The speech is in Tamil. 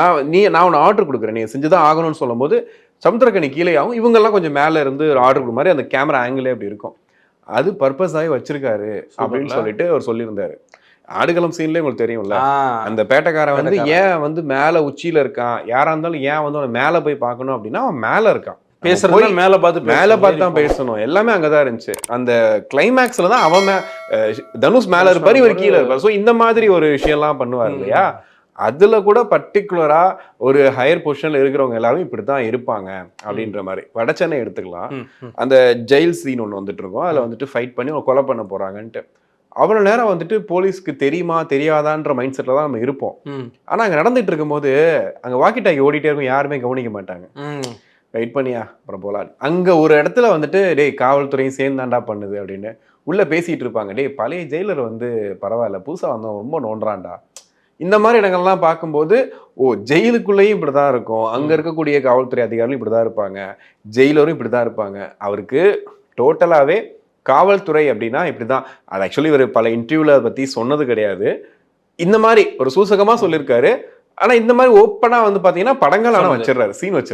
நான் உன்னை ஆர்டர் கொடுக்குறேன், நீ செஞ்சுதான் ஆகணும்னு சொல்லும்போது சமுத்திரக்கனி கீழே ஆகும், இவங்கெல்லாம் கொஞ்சம் மேல இருந்து ஆர்டர் கொடுக்குற மாதிரி அந்த கேமரா ஆங்கிளே அப்படி இருக்கும். அது பர்பஸாவே வச்சிருக்காரு அப்படின்னு சொல்லிட்டு அவர் சொல்லியிருந்தாரு. ஆடுகளம் சீன்லயே உங்களுக்கு தெரியும்ல, அந்த பேட்டைக்காரன் வந்து ஏன் வந்து மேல உச்சியில இருக்கான், யாரா இருந்தாலும் ஏன் வந்து அவன் மேல போய் பார்க்கணும் அப்படின்னா அவன் மேல இருக்கான், பேசுறது மேல பார்த்து தான் பேசணும், எல்லாமே அங்கதான் இருந்துச்சு. அந்த கிளைமேக்ஸ்ல தான் அவன் தனுஷ் மேல இருப்பாரு, இவர் கீழே இருப்பாரு. சோ இந்த மாதிரி ஒரு விஷயம் எல்லாம் பண்ணுவார் இல்லையா. அதுல கூட பர்டிகுலரா ஒரு ஹையர் பொசிஷன்ல இருக்கிறவங்க எல்லாரும் இப்படித்தான் இருப்பாங்க அப்படின்ற மாதிரி. வடச்சென்னை எடுத்துக்கலாம், அந்த ஜெயில் சீன் ஒண்ணு வந்துட்டு இருக்கும், அதுல வந்துட்டு ஃபைட் பண்ணி கொலை பண்ண போறாங்கன்ட்டு அவ்வளவு நேரம் வந்துட்டு போலீஸ்க்கு தெரியுமா தெரியாதான்ற மைண்ட் செட்ல தான் நம்ம இருப்போம். ஆனா அங்க நடந்துட்டு இருக்கும்போது அங்க வாக்கி டாக்கி ஓடிட்டே இருக்கும், யாருமே கவனிக்க மாட்டாங்க. வெயிட் பண்ணியா அப்புறம் போலாம். அங்க ஒரு இடத்துல வந்துட்டு டேய் காவல்துறையும் சேர்ந்தாண்டா பண்ணுது அப்படின்னு உள்ள பேசிட்டு இருப்பாங்க. டேய் பழைய ஜெயிலர் வந்து பரவாயில்ல, புதுசா வந்தவன் ரொம்ப நோன்றான்டா. இந்த மாதிரி இடங்கள்லாம் பார்க்கும்போது ஜெயிலுக்குள்ளேயும் இப்படிதான் இருக்கும், அங்க இருக்கக்கூடிய காவல்துறை அதிகாரிகளும் இப்படிதான் இருப்பாங்க, ஜெயிலரும் இப்படிதான் இருப்பாங்க. அவருக்கு டோட்டலாவே காவல்துறை அப்படின்னா இப்படிதான். அது ஆக்சுவலி இவர் பல இன்டர்வியூல பத்தி சொன்னது கிடையாது, இந்த மாதிரி ஒரு சூசகமா சொல்லியிருக்காரு. ஆனா இந்த மாதிரி ஓப்பனா வந்து பாத்தீங்கன்னா படங்கள் ஆனா வச்சிடறாரு, சீன் வச்சிருக்காரு.